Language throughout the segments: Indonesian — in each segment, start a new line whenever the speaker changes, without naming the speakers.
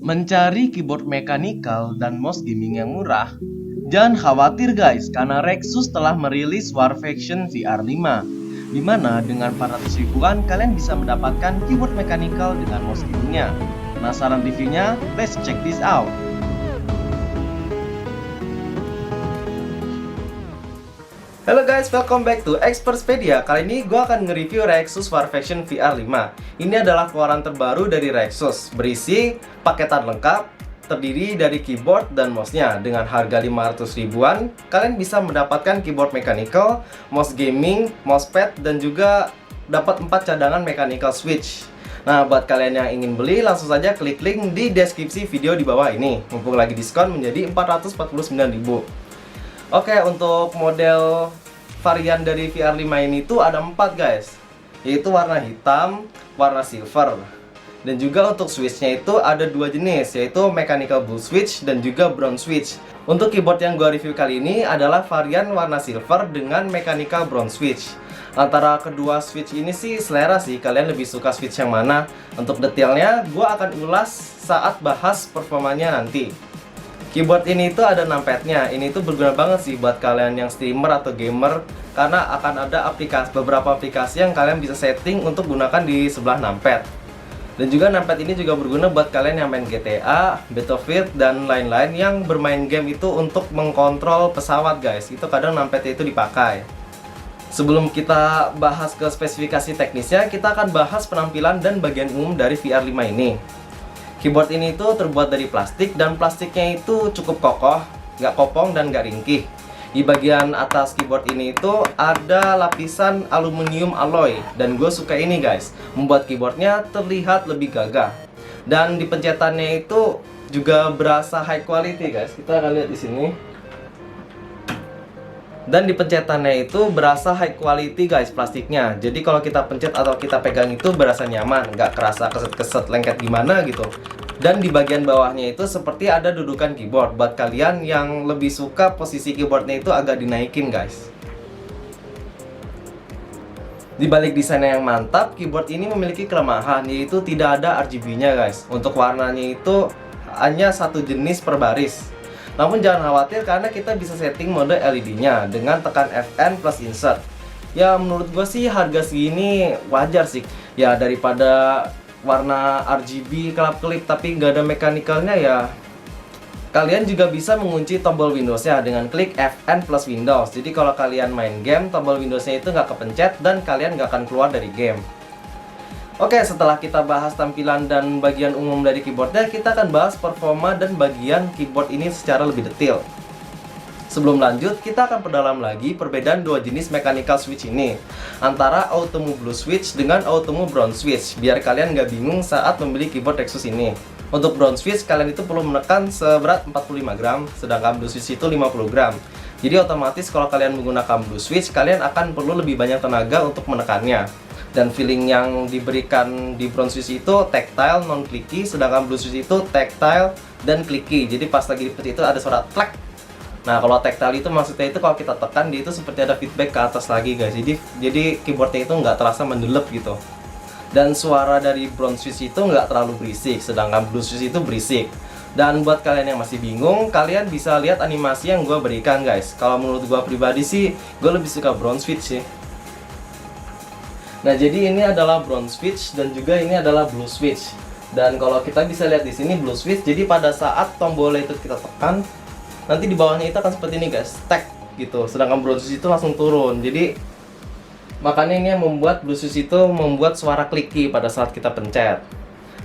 Mencari keyboard mechanical dan mouse gaming yang murah? Jangan khawatir guys, karena Rexus telah merilis Warfaction VR5, dimana dengan 400 ribuan kalian bisa mendapatkan keyboard mechanical dengan mouse gamingnya. Penasaran reviewnya? Let's check this out. Halo guys, welcome back to Expertspedia. Kali ini gue akan nge-review Rexus Warfaction VR5. Ini adalah keluaran terbaru dari Rexus, berisi paketan lengkap, terdiri dari keyboard dan mouse-nya. Dengan harga 500 ribuan, kalian bisa mendapatkan keyboard mechanical, mouse gaming, mousepad, dan juga dapat 4 cadangan mechanical switch. Nah, buat kalian yang ingin beli, langsung saja klik link di deskripsi video di bawah ini. Mumpung lagi diskon menjadi 449.000. Oke, untuk model varian dari VR5 ini tuh ada 4 guys, yaitu warna hitam, warna silver. Dan juga untuk switchnya itu ada 2 jenis, yaitu mechanical blue switch dan juga brown switch. Untuk keyboard yang gua review kali ini adalah varian warna silver dengan mechanical brown switch. Antara kedua switch ini sih selera sih, kalian lebih suka switch yang mana. Untuk detailnya gua akan ulas saat bahas performanya nanti. Keyboard ini tuh ada numpadnya. Ini tuh berguna banget sih buat kalian yang streamer atau gamer, karena akan ada beberapa aplikasi yang kalian bisa setting untuk gunakan di sebelah numpad. Dan juga numpad ini juga berguna buat kalian yang main GTA, Battlefield, dan lain-lain yang bermain game itu untuk mengkontrol pesawat guys. Itu kadang numpadnya itu dipakai. Sebelum kita bahas ke spesifikasi teknisnya, kita akan bahas penampilan dan bagian umum dari VR5 ini. Keyboard ini tuh terbuat dari plastik, dan plastiknya itu cukup kokoh, nggak kopong dan nggak ringkih. Di bagian atas keyboard ini itu ada lapisan aluminium alloy, dan gue suka ini guys, membuat keyboardnya terlihat lebih gagah. Dan di pencetannya itu juga berasa high quality guys. Kita akan lihat di sini. Dan di pencetannya itu berasa high quality guys plastiknya. Jadi kalau kita pencet atau kita pegang itu berasa nyaman, nggak kerasa keset-keset lengket gimana gitu. Dan di bagian bawahnya itu seperti ada dudukan keyboard buat kalian yang lebih suka posisi keyboardnya itu agak dinaikin guys. Di balik desainnya yang mantap, keyboard ini memiliki kelemahan, yaitu tidak ada RGB-nya guys. Untuk warnanya itu hanya satu jenis per baris. Namun jangan khawatir karena kita bisa setting mode LED-nya dengan tekan Fn plus insert. Ya menurut gue sih harga segini wajar sih. Ya daripada warna RGB kelap-kelip tapi nggak ada mechanical-nya, ya kalian juga bisa mengunci tombol Windows-nya dengan klik Fn plus Windows. Jadi kalau kalian main game, tombol Windows-nya itu nggak kepencet dan kalian nggak akan keluar dari game. Oke, setelah kita bahas tampilan dan bagian umum dari keyboardnya, kita akan bahas performa dan bagian keyboard ini secara lebih detail. Sebelum lanjut, kita akan perdalam lagi perbedaan dua jenis mechanical switch ini, antara Automo Blue Switch dengan Automo Brown Switch, biar kalian nggak bingung saat membeli keyboard Rexus ini. Untuk Brown Switch, kalian itu perlu menekan seberat 45 gram, sedangkan Blue Switch itu 50 gram. Jadi otomatis kalau kalian menggunakan Blue Switch, kalian akan perlu lebih banyak tenaga untuk menekannya. Dan feeling yang diberikan di Brown Switch itu tactile, non clicky, sedangkan Blue Switch itu tactile dan clicky. Jadi pas lagi dipencet itu ada suara klak. Nah, kalau tactile itu maksudnya itu kalau kita tekan dia itu seperti ada feedback ke atas lagi guys. Jadi keyboardnya itu nggak terasa mendelep gitu. Dan suara dari Brown Switch itu nggak terlalu berisik, sedangkan Blue Switch itu berisik. Dan buat kalian yang masih bingung, kalian bisa lihat animasi yang gue berikan guys. Kalau menurut gue pribadi sih, gue lebih suka Brown Switch sih. Nah, jadi ini adalah Brown Switch dan juga ini adalah Blue Switch. Dan kalau kita bisa lihat di sini Blue Switch, jadi pada saat tombol itu kita tekan, nanti di bawahnya itu akan seperti ini guys, stack gitu. Sedangkan Brown Switch itu langsung turun. Jadi makanya ini yang membuat Blue Switch itu membuat suara clicky pada saat kita pencet.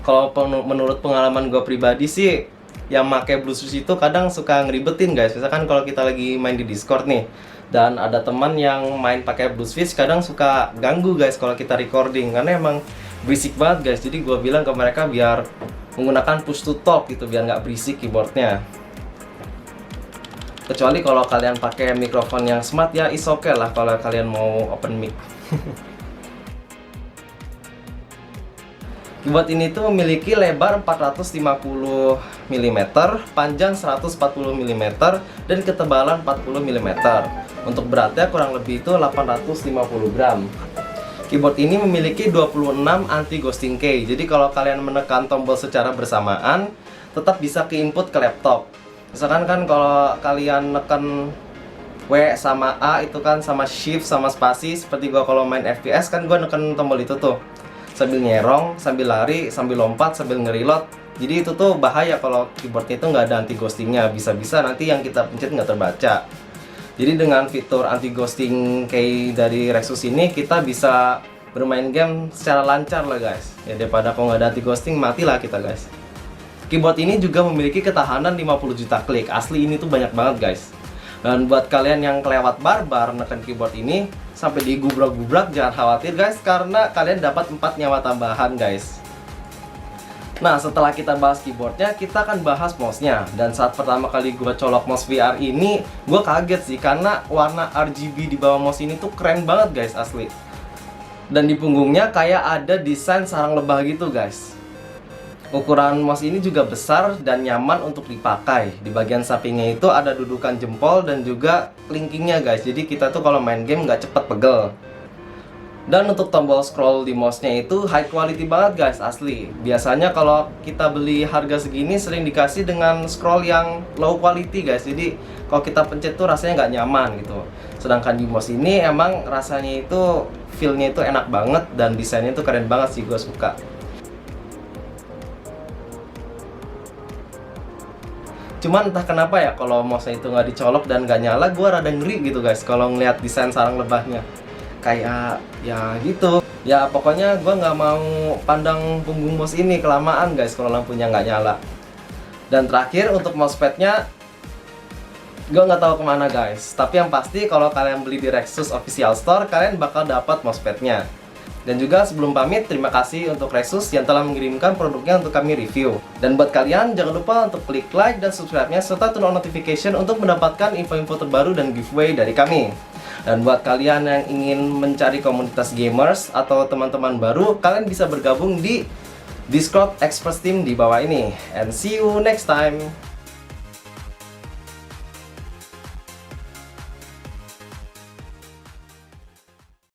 Kalau menurut pengalaman gue pribadi sih, yang pakai Blue Switch itu kadang suka ngeribetin guys. Misalkan kalau kita lagi main di Discord nih, dan ada teman yang main pakai Blue Switch, kadang suka ganggu guys kalau kita recording, karena emang berisik banget guys. Jadi gue bilang ke mereka biar menggunakan push to talk gitu, biar nggak berisik keyboardnya. Kecuali kalau kalian pakai mikrofon yang smart, ya is okay lah kalau kalian mau open mic. Keyboard ini tuh memiliki lebar 450 mm, panjang 140 mm, dan ketebalan 40 mm. Untuk beratnya kurang lebih itu 850 gram. Keyboard ini memiliki 26 anti ghosting key. Jadi kalau kalian menekan tombol secara bersamaan, tetap bisa ke input ke laptop. Misalkan kan kalau kalian neken W sama A itu kan sama shift sama spasi, seperti gua kalau main FPS kan gua neken tombol itu tuh sambil nyerong, sambil lari, sambil lompat, sambil ngereload. Jadi itu tuh bahaya kalau keyboardnya itu nggak ada anti ghostingnya, bisa-bisa nanti yang kita pencet nggak terbaca. Jadi dengan fitur anti ghosting kayak dari Rexus ini, kita bisa bermain game secara lancar lah guys. Ya daripada kalau nggak ada anti ghosting, matilah kita guys. Keyboard ini juga memiliki ketahanan 50 juta klik. Asli ini tuh banyak banget guys. Dan buat kalian yang kelewat barbar neken keyboard ini sampai digubrak-gubrak, jangan khawatir guys, karena kalian dapat 4 nyawa tambahan guys. Nah, setelah kita bahas keyboardnya, kita akan bahas mouse-nya. Dan saat pertama kali gue colok mouse VR ini, gue kaget sih karena warna RGB di bawah mouse ini tuh keren banget guys, asli. Dan di punggungnya kayak ada desain sarang lebah gitu guys. Ukuran mouse ini juga besar dan nyaman untuk dipakai. Di bagian sampingnya itu ada dudukan jempol dan juga kelingkingnya guys. Jadi kita tuh kalau main game nggak cepet pegel. Dan untuk tombol scroll di mouse-nya itu high quality banget guys, asli. Biasanya kalau kita beli harga segini sering dikasih dengan scroll yang low quality guys. Jadi kalau kita pencet tuh rasanya nggak nyaman gitu. Sedangkan di mouse ini emang rasanya itu, feel-nya itu enak banget dan desainnya itu keren banget sih, gue suka. Cuman entah kenapa ya kalau mouse-nya itu nggak dicolok dan nggak nyala, gue rada ngeri gitu guys kalau ngeliat desain sarang lebahnya. Kayak ya gitu. Ya pokoknya gue nggak mau pandang punggung mouse ini kelamaan guys kalau lampunya nggak nyala. Dan terakhir untuk mousepadnya, gue nggak tahu kemana guys. Tapi yang pasti kalau kalian beli di Rexus Official Store, kalian bakal dapat mousepadnya. Dan juga sebelum pamit, terima kasih untuk Rexus yang telah mengirimkan produknya untuk kami review. Dan buat kalian, jangan lupa untuk klik like dan subscribe-nya serta turn on notification untuk mendapatkan info-info terbaru dan giveaway dari kami. Dan buat kalian yang ingin mencari komunitas gamers atau teman-teman baru, kalian bisa bergabung di Discord Experts Team di bawah ini. And see you next time!